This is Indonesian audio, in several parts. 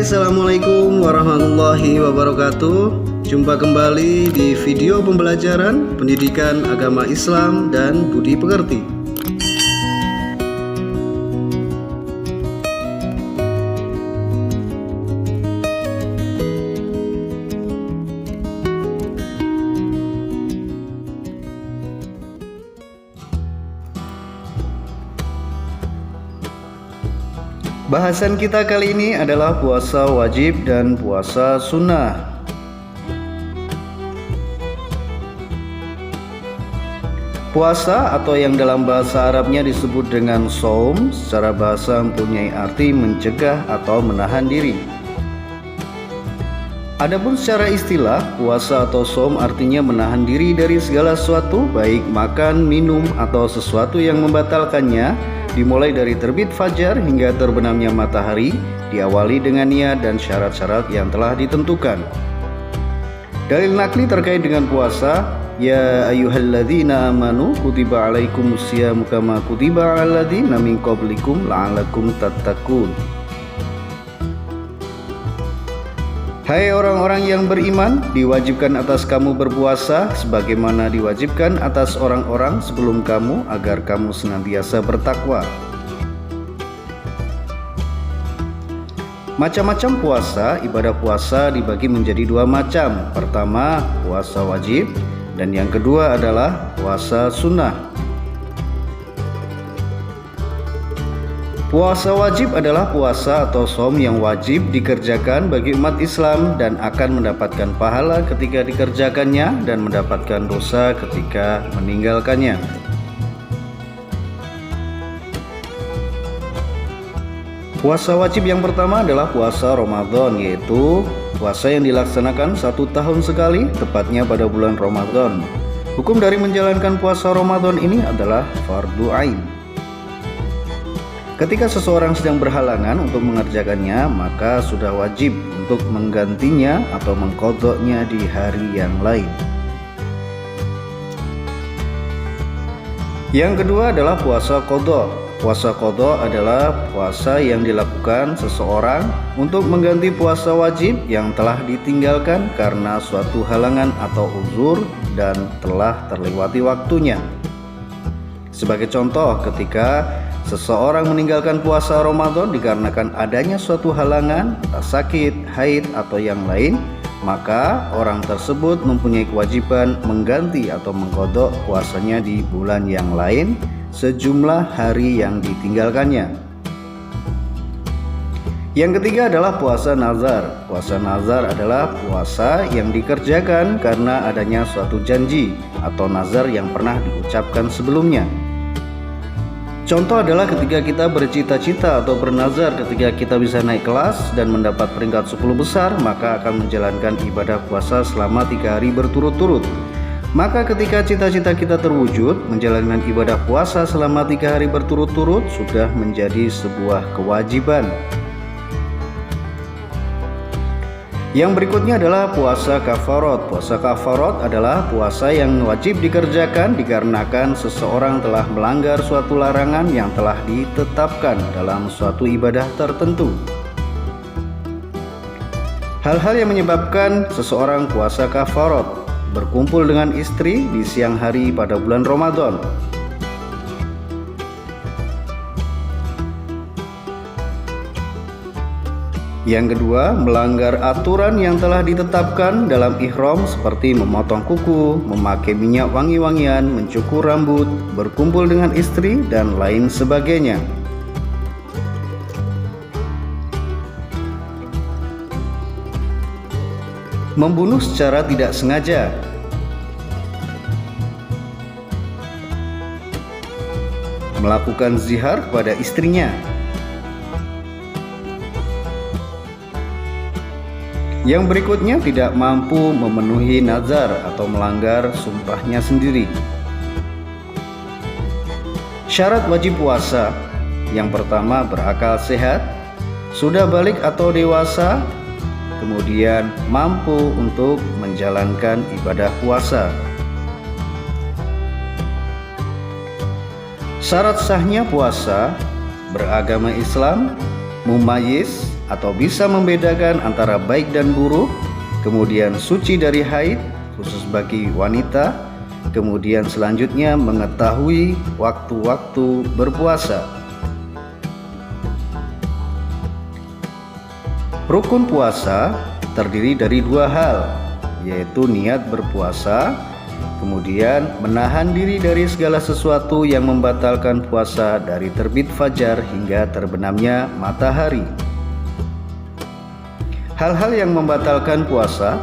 Assalamualaikum warahmatullahi wabarakatuh. Jumpa kembali di video pembelajaran pendidikan agama Islam dan budi pekerti. Bahasan kita kali ini adalah puasa wajib dan puasa sunnah. Puasa atau yang dalam bahasa Arabnya disebut dengan shaum, secara bahasa mempunyai arti mencegah atau menahan diri. Adapun secara istilah, puasa atau shaum artinya menahan diri dari segala sesuatu, baik makan, minum, atau sesuatu yang membatalkannya, dimulai dari terbit fajar hingga terbenamnya matahari, diawali dengan niat dan syarat-syarat yang telah ditentukan. Dalil nakli terkait dengan puasa, ya ayyuhalladzina amanu kutiba alaikumusyamu kama kutiba alal ladzina min qablikum la'allakum tattaqun. Hai orang-orang yang beriman, diwajibkan atas kamu berpuasa sebagaimana diwajibkan atas orang-orang sebelum kamu agar kamu senantiasa bertakwa. Macam-macam puasa, ibadah puasa dibagi menjadi dua macam. Pertama, puasa wajib, dan yang kedua adalah puasa sunnah. Puasa wajib adalah puasa atau shaum yang wajib dikerjakan bagi umat Islam dan akan mendapatkan pahala ketika dikerjakannya dan mendapatkan dosa ketika meninggalkannya. Puasa wajib yang pertama adalah puasa Ramadan, yaitu puasa yang dilaksanakan 1 tahun sekali, tepatnya pada bulan Ramadan. Hukum dari menjalankan puasa Ramadan ini adalah fardu ain. Ketika seseorang sedang berhalangan untuk mengerjakannya, maka sudah wajib untuk menggantinya atau mengqadha'nya di hari yang lain. Yang kedua adalah puasa qadha. Puasa qadha adalah puasa yang dilakukan seseorang untuk mengganti puasa wajib yang telah ditinggalkan karena suatu halangan atau uzur dan telah terlewati waktunya. Sebagai contoh, ketika seseorang meninggalkan puasa Ramadan dikarenakan adanya suatu halangan, sakit, haid, atau yang lain, maka orang tersebut mempunyai kewajiban mengganti atau mengqadha puasanya di bulan yang lain sejumlah hari yang ditinggalkannya. Yang ketiga adalah puasa nazar. Puasa nazar adalah puasa yang dikerjakan karena adanya suatu janji atau nazar yang pernah diucapkan sebelumnya. Contoh adalah ketika kita bercita-cita atau bernazar ketika kita bisa naik kelas dan mendapat peringkat 10 besar, maka akan menjalankan ibadah puasa selama 3 hari berturut-turut. Maka ketika cita-cita kita terwujud, menjalankan ibadah puasa selama 3 hari berturut-turut sudah menjadi sebuah kewajiban. Yang berikutnya adalah puasa kafarat. Puasa kafarat adalah puasa yang wajib dikerjakan dikarenakan seseorang telah melanggar suatu larangan yang telah ditetapkan dalam suatu ibadah tertentu. Hal-hal yang menyebabkan seseorang puasa kafarat: berkumpul dengan istri di siang hari pada bulan Ramadan, yang kedua, melanggar aturan yang telah ditetapkan dalam ihram seperti memotong kuku, memakai minyak wangi-wangian, mencukur rambut, berkumpul dengan istri, dan lain sebagainya. Membunuh secara tidak sengaja. Melakukan zihar pada istrinya. Yang berikutnya, tidak mampu memenuhi nazar atau melanggar sumpahnya sendiri. Syarat wajib puasa: yang pertama, berakal sehat, sudah balik atau dewasa, kemudian mampu untuk menjalankan ibadah puasa. Syarat sahnya puasa: beragama Islam, mumayyiz, atau bisa membedakan antara baik dan buruk, kemudian suci dari haid khusus bagi wanita, kemudian selanjutnya mengetahui waktu-waktu berpuasa. Rukun puasa terdiri dari dua hal, yaitu niat berpuasa, kemudian menahan diri dari segala sesuatu yang membatalkan puasa dari terbit fajar hingga terbenamnya matahari. Hal-hal yang membatalkan puasa,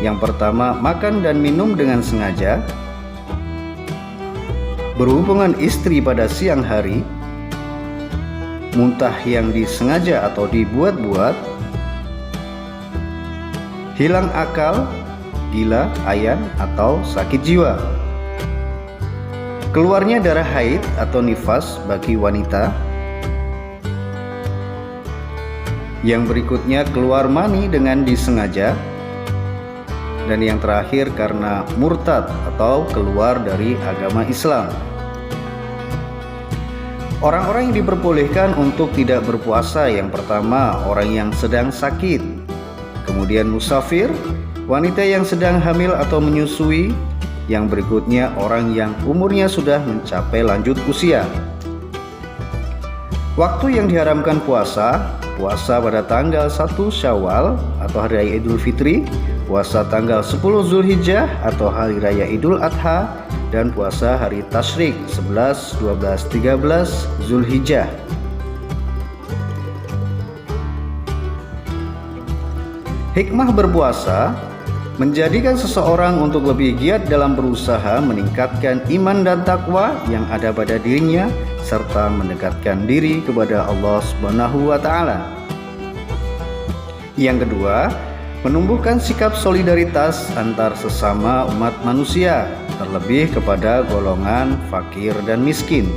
yang pertama makan dan minum dengan sengaja, berhubungan istri pada siang hari, muntah yang disengaja atau dibuat-buat, hilang akal, gila, ayan, atau sakit jiwa. Keluarnya darah haid atau nifas bagi wanita. Yang berikutnya keluar mani dengan disengaja. Dan yang terakhir karena murtad atau keluar dari agama Islam. Orang-orang yang diperbolehkan untuk tidak berpuasa, yang pertama orang yang sedang sakit, kemudian musafir, wanita yang sedang hamil atau menyusui, yang berikutnya orang yang umurnya sudah mencapai lanjut usia. Waktu yang diharamkan puasa pada tanggal 1 Syawal atau Hari Raya Idul Fitri, puasa tanggal 10 Zulhijjah atau Hari Raya Idul Adha, dan puasa hari Tasyrik 11, 12, 13 Zulhijjah. Hikmah berpuasa menjadikan seseorang untuk lebih giat dalam berusaha meningkatkan iman dan takwa yang ada pada dirinya, serta mendekatkan diri kepada Allah Subhanahu wa Ta'ala. Yang kedua, menumbuhkan sikap solidaritas antar sesama umat manusia, terlebih kepada golongan fakir dan miskin.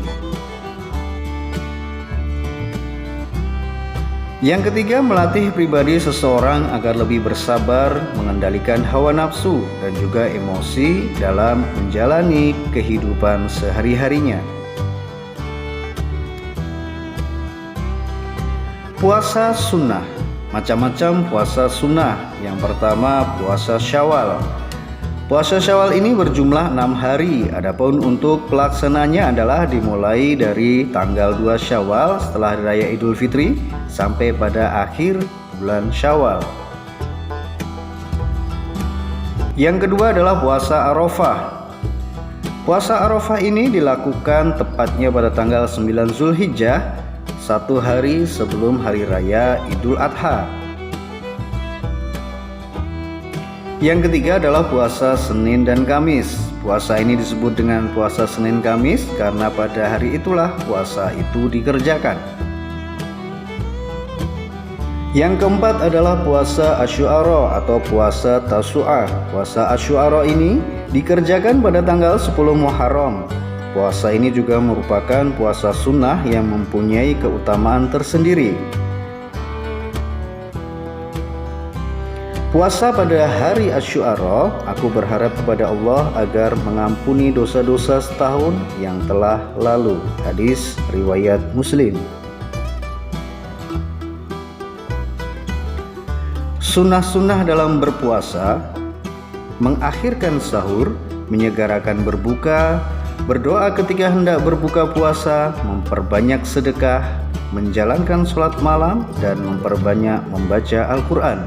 Yang ketiga, melatih pribadi seseorang agar lebih bersabar, mengendalikan hawa nafsu dan juga emosi dalam menjalani kehidupan sehari-harinya. Puasa sunnah. Macam-macam puasa sunnah. Yang pertama, puasa Syawal. Puasa Syawal ini berjumlah 6 hari. Adapun untuk pelaksananya adalah dimulai dari tanggal 2 Syawal setelah Hari Raya Idul Fitri sampai pada akhir bulan Syawal. Yang kedua adalah puasa Arafah. Puasa Arafah ini dilakukan tepatnya pada tanggal 9 Zulhijjah, 1 hari sebelum Hari Raya Idul Adha. Yang ketiga adalah puasa Senin dan Kamis. Puasa ini disebut dengan puasa Senin Kamis karena pada hari itulah puasa itu dikerjakan. Yang keempat adalah puasa Asyura atau puasa Tasu'ah. Puasa Asyura ini dikerjakan pada tanggal 10 Muharram. Puasa ini juga merupakan puasa sunnah yang mempunyai keutamaan tersendiri. Puasa pada hari Asyura, aku berharap kepada Allah agar mengampuni dosa-dosa setahun yang telah lalu. Hadis riwayat Muslim. Sunnah-sunnah dalam berpuasa: mengakhirkan sahur, menyegarakan berbuka, berdoa ketika hendak berbuka puasa, memperbanyak sedekah, menjalankan sholat malam, dan memperbanyak membaca Al-Quran.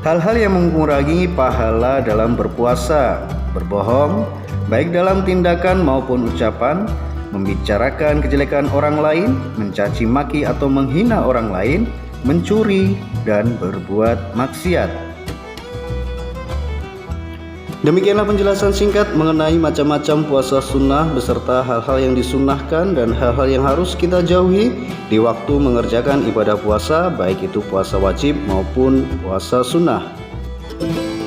Hal-hal yang mengurangi pahala dalam berpuasa: berbohong, baik dalam tindakan maupun ucapan, membicarakan kejelekan orang lain, mencaci maki atau menghina orang lain, mencuri, dan berbuat maksiat. Demikianlah penjelasan singkat mengenai macam-macam puasa sunnah beserta hal-hal yang disunnahkan dan hal-hal yang harus kita jauhi di waktu mengerjakan ibadah puasa, baik itu puasa wajib maupun puasa sunnah.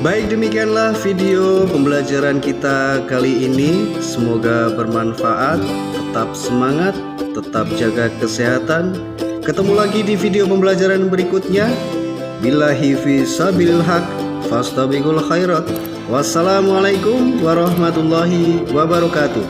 Baik, demikianlah video pembelajaran kita kali ini. Semoga bermanfaat. Tetap semangat, tetap jaga kesehatan. Ketemu lagi di video pembelajaran berikutnya. Billahi fi sabilil haq, fastabiqul khairat. Wassalamualaikum warahmatullahi wabarakatuh.